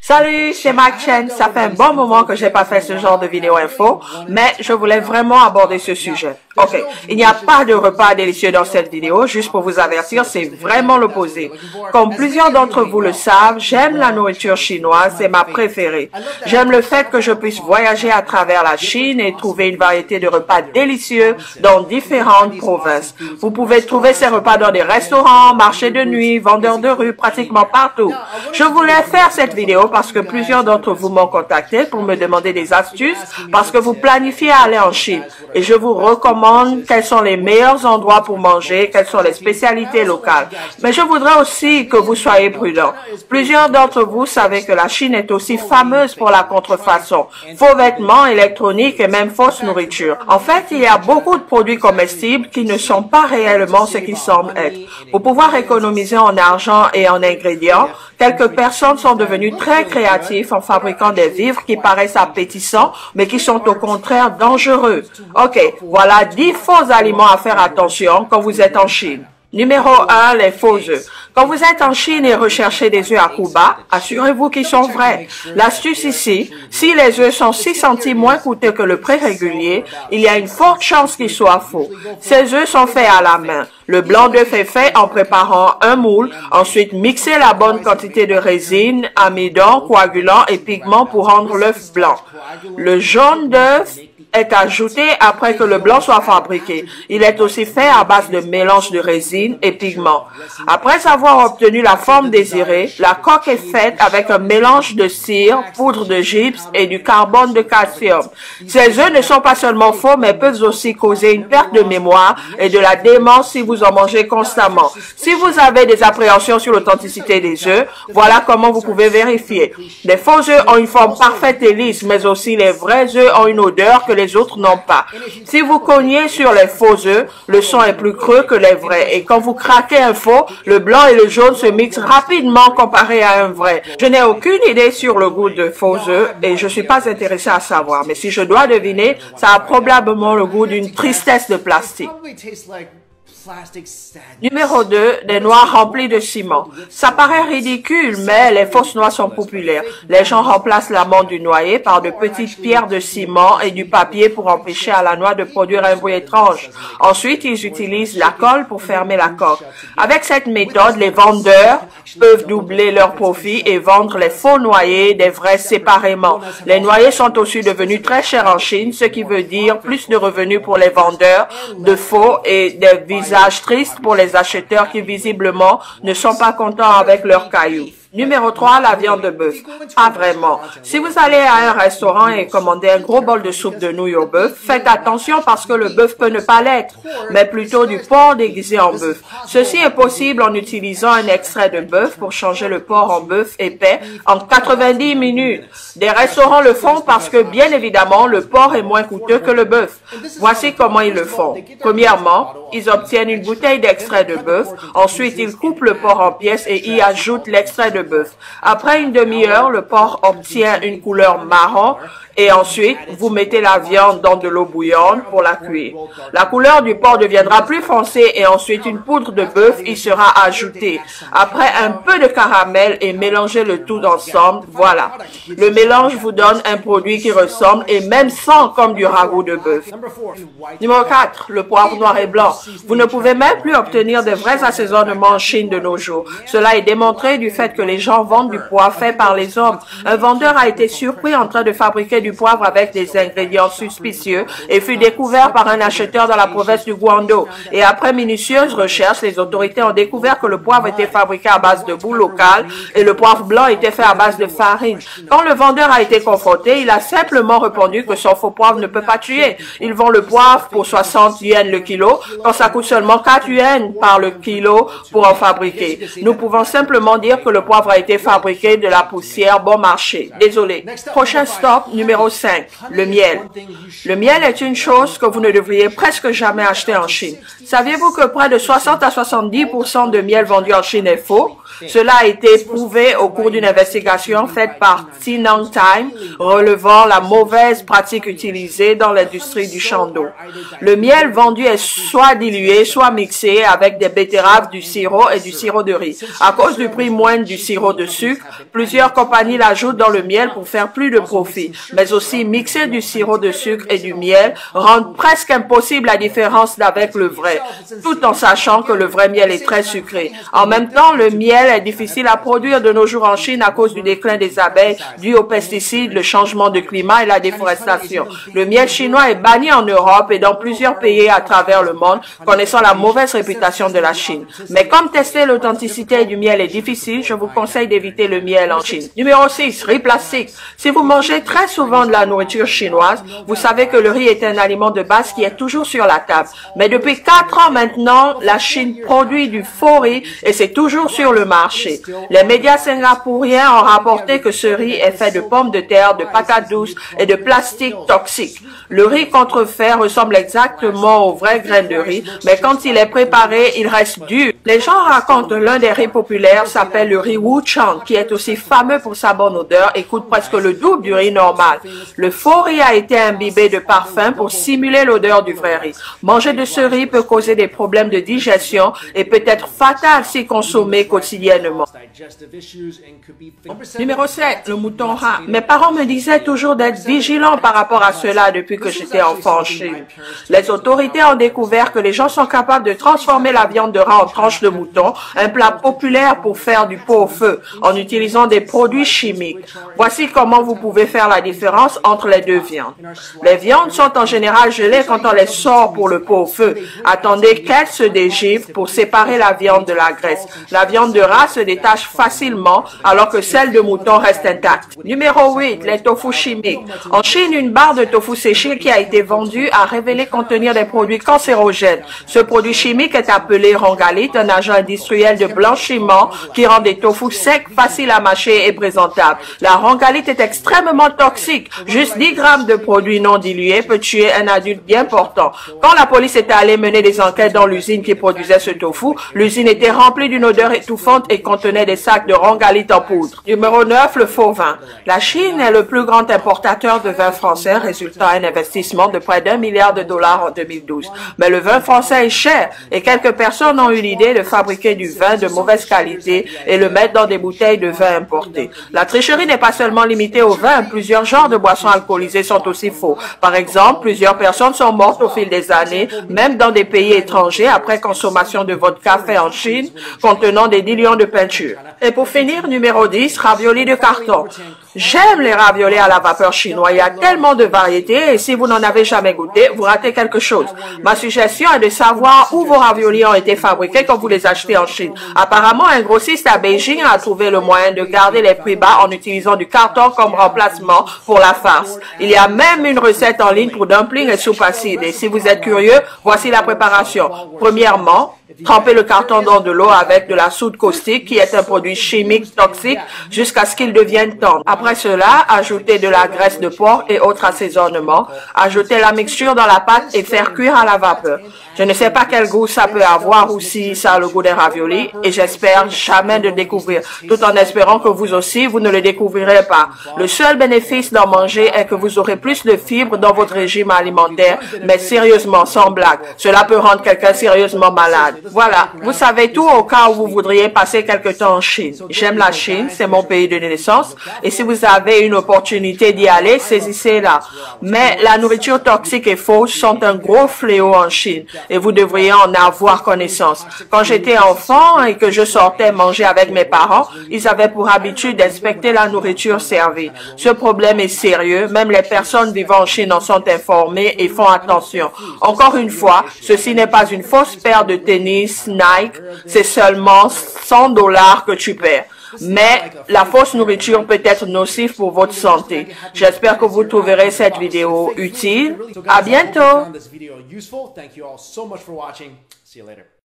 Salut, c'est Mike Chen. Ça fait un bon moment que j'ai pas fait ce genre de vidéo info, mais je voulais vraiment aborder ce sujet. Ok, il n'y a pas de repas délicieux dans cette vidéo, juste pour vous avertir, c'est vraiment l'opposé. Comme plusieurs d'entre vous le savent, j'aime la nourriture chinoise, c'est ma préférée. J'aime le fait que je puisse voyager à travers la Chine et trouver une variété de repas délicieux dans différentes provinces. Vous pouvez trouver ces repas dans des restaurants, marchés de nuit, vendeurs de rue, pratiquement partout. Je voulais faire cette vidéo parce que plusieurs d'entre vous m'ont contacté pour me demander des astuces parce que vous planifiez aller en Chine. Et je vous recommande quels sont les meilleurs endroits pour manger, quelles sont les spécialités locales. Mais je voudrais aussi que vous soyez prudents. Plusieurs d'entre vous savez que la Chine est aussi fameuse pour la contrefaçon, faux vêtements, électroniques et même fausse nourriture. En fait, il y a beaucoup de produits comestibles qui ne sont pas réellement ce qu'ils semblent être. Pour pouvoir économiser en argent et en ingrédients, quelques personnes sont devenues très créatives en fabriquant des vivres qui paraissent appétissants, mais qui sont au contraire dangereux. Ok, voilà 10 faux aliments à faire attention quand vous êtes en Chine. Numéro 1, les faux œufs. Quand vous êtes en Chine et recherchez des œufs à coût bas, assurez-vous qu'ils sont vrais. L'astuce ici, si les œufs sont 6 centimes moins coûteux que le prix régulier, il y a une forte chance qu'ils soient faux. Ces œufs sont faits à la main. Le blanc d'œuf est fait en préparant un moule, ensuite mixez la bonne quantité de résine, amidon, coagulant et pigment pour rendre l'œuf blanc. Le jaune d'œuf est ajouté après que le blanc soit fabriqué. Il est aussi fait à base de mélange de résine et pigment. Après avoir obtenu la forme désirée, la coque est faite avec un mélange de cire, poudre de gypse et du carbone de calcium. Ces œufs ne sont pas seulement faux, mais peuvent aussi causer une perte de mémoire et de la démence si vous en mangez constamment. Si vous avez des appréhensions sur l'authenticité des œufs, voilà comment vous pouvez vérifier. Les faux œufs ont une forme parfaite et lisse, mais aussi les vrais œufs ont une odeur que les autres n'ont pas. Si vous cognez sur les faux œufs, le son est plus creux que les vrais. Et quand vous craquez un faux, le blanc et le jaune se mixent rapidement comparé à un vrai. Je n'ai aucune idée sur le goût de faux œufs et je suis pas intéressée à savoir. Mais si je dois deviner, ça a probablement le goût d'une tristesse de plastique. Numéro 2, des noix remplies de ciment. Ça paraît ridicule, mais les fausses noix sont populaires. Les gens remplacent l'amande du noyer par de petites pierres de ciment et du papier pour empêcher à la noix de produire un bruit étrange. Ensuite, ils utilisent la colle pour fermer la coque. Avec cette méthode, les vendeurs peuvent doubler leur profit et vendre les faux noyers des vrais séparément. Les noyers sont aussi devenus très chers en Chine, ce qui veut dire plus de revenus pour les vendeurs de faux et des visages triste pour les acheteurs qui visiblement ne sont pas contents avec leurs cailloux. Numéro 3, la viande de bœuf. Pas vraiment. Si vous allez à un restaurant et commandez un gros bol de soupe de nouilles au bœuf, faites attention parce que le bœuf peut ne pas l'être, mais plutôt du porc déguisé en bœuf. Ceci est possible en utilisant un extrait de bœuf pour changer le porc en bœuf épais en 90 minutes. Des restaurants le font parce que, bien évidemment, le porc est moins coûteux que le bœuf. Voici comment ils le font. Premièrement, ils obtiennent une bouteille d'extrait de bœuf. Ensuite, ils coupent le porc en pièces et y ajoutent l'extrait de bœuf. Après une demi-heure, le porc obtient une couleur marron et ensuite, vous mettez la viande dans de l'eau bouillante pour la cuire. La couleur du porc deviendra plus foncée et ensuite une poudre de bœuf y sera ajoutée. Après un peu de caramel et mélangez le tout ensemble, voilà. Le mélange vous donne un produit qui ressemble et même sent comme du ragoût de bœuf. Numéro 4, le poivre noir et blanc. Vous ne pouvez même plus obtenir de vrais assaisonnements en Chine de nos jours. Cela est démontré du fait que les gens vendent du poivre fait par les hommes. Un vendeur a été surpris en train de fabriquer du poivre avec des ingrédients suspicieux et fut découvert par un acheteur dans la province du Guangdong. Et après minutieuse recherche, les autorités ont découvert que le poivre était fabriqué à base de boue locale et le poivre blanc était fait à base de farine. Quand le vendeur a été confronté, il a simplement répondu que son faux poivre ne peut pas tuer. Ils vendent le poivre pour 60 yens le kilo, quand ça coûte seulement 4 yens par le kilo pour en fabriquer. Nous pouvons simplement dire que le poivre poivre a été fabriqué de la poussière bon marché. Désolé. Prochain stop, numéro 5, le miel. Le miel est une chose que vous ne devriez presque jamais acheter en Chine. Saviez-vous que près de 60 à 70% de miel vendu en Chine est faux? Cela a été prouvé au cours d'une investigation faite par Xinjiang Times relevant la mauvaise pratique utilisée dans l'industrie du Shandong. Le miel vendu est soit dilué, soit mixé avec des betteraves, du sirop et du sirop de riz. À cause du prix moindre du sirop de sucre, plusieurs compagnies l'ajoutent dans le miel pour faire plus de profit. Mais aussi mixer du sirop de sucre et du miel rend presque impossible la différence avec le vrai, tout en sachant que le vrai miel est très sucré. En même temps, le miel est difficile à produire de nos jours en Chine à cause du déclin des abeilles dû aux pesticides, le changement de climat et la déforestation. Le miel chinois est banni en Europe et dans plusieurs pays à travers le monde, connaissant la mauvaise réputation de la Chine. Mais comme tester l'authenticité du miel est difficile, je vous conseille d'éviter le miel en Chine. Numéro 6, riz plastique. Si vous mangez très souvent de la nourriture chinoise, vous savez que le riz est un aliment de base qui est toujours sur la table. Mais depuis 4 ans maintenant, la Chine produit du faux riz et c'est toujours sur le marché. Les médias singapouriens ont rapporté que ce riz est fait de pommes de terre, de patates douces et de plastique toxique. Le riz contrefait ressemble exactement aux vraies graines de riz, mais quand il est préparé, il reste dur. Les gens racontent que l'un des riz populaires s'appelle le riz Wuchang, qui est aussi fameux pour sa bonne odeur et coûte presque le double du riz normal. Le faux riz a été imbibé de parfum pour simuler l'odeur du vrai riz. Manger de ce riz peut causer des problèmes de digestion et peut être fatal si consommé quotidiennement. Numéro 7, le mouton rat. Mes parents me disaient toujours d'être vigilant par rapport à cela depuis que j'étais enfant en Chine. Les autorités ont découvert que les gens sont capables de transformer la viande de rat en tranches de mouton, un plat populaire pour faire du pot au feu, en utilisant des produits chimiques. Voici comment vous pouvez faire la différence entre les deux viandes. Les viandes sont en général gelées quand on les sort pour le pot au feu. Attendez qu'elles se dégivent pour séparer la viande de la graisse. La viande de rat se détache facilement alors que celle de mouton reste intacte. Numéro 8, les tofu chimiques. En Chine, une barre de tofu séché qui a été vendue a révélé contenir des produits cancérogènes. Ce produit chimique est appelé rongalite, un agent industriel de blanchiment qui rend des tofu secs, faciles à mâcher et présentables. La rongalite est extrêmement toxique. Juste 10 grammes de produit non dilué peut tuer un adulte bien portant. Quand la police est allée mener des enquêtes dans l'usine qui produisait ce tofu, l'usine était remplie d'une odeur étouffante et contenait des sacs de rongalite en poudre. Numéro 9, le faux vin. La Chine est le plus grand importateur de vin français, résultant à un investissement de près d'1 milliard de dollars en 2012. Mais le vin français est cher et quelques personnes ont eu l'idée de fabriquer du vin de mauvaise qualité et le mettre dans des bouteilles de vin importées. La tricherie n'est pas seulement limitée au vin, plusieurs genres de boissons alcoolisées sont aussi faux. Par exemple, plusieurs personnes sont mortes au fil des années, même dans des pays étrangers, après consommation de vodka fait en Chine, contenant des diluants de peinture. Et pour finir, numéro 10, raviolis de carton. J'aime les raviolis à la vapeur chinois. Il y a tellement de variétés et si vous n'en avez jamais goûté, vous ratez quelque chose. Ma suggestion est de savoir où vos raviolis ont été fabriqués quand vous les achetez en Chine. Apparemment, un grossiste à Beijing a trouvé le moyen de garder les prix bas en utilisant du carton comme remplacement pour la farce. Il y a même une recette en ligne pour dumplings et soupe acide. Et si vous êtes curieux, voici la préparation. Premièrement, trempez le carton dans de l'eau avec de la soude caustique qui est un produit chimique toxique jusqu'à ce qu'il devienne tendre. Après cela, ajoutez de la graisse de porc et autres assaisonnements. Ajoutez la mixture dans la pâte et faire cuire à la vapeur. Je ne sais pas quel goût ça peut avoir ou si ça a le goût des raviolis et j'espère jamais de le découvrir, tout en espérant que vous aussi, vous ne le découvrirez pas. Le seul bénéfice d'en manger est que vous aurez plus de fibres dans votre régime alimentaire, mais sérieusement, sans blague, cela peut rendre quelqu'un sérieusement malade. Voilà, vous savez tout au cas où vous voudriez passer quelque temps en Chine. J'aime la Chine, c'est mon pays de naissance et si vous avez une opportunité d'y aller, saisissez-la. Mais la nourriture toxique et fausse sont un gros fléau en Chine. Et vous devriez en avoir connaissance. Quand j'étais enfant et que je sortais manger avec mes parents, ils avaient pour habitude d'inspecter la nourriture servie. Ce problème est sérieux, même les personnes vivant en Chine en sont informées et font attention. Encore une fois, ceci n'est pas une fausse paire de tennis Nike, c'est seulement $100 que tu perds. Mais la fausse nourriture peut être nocive pour votre santé. J'espère que vous trouverez cette vidéo utile. À bientôt!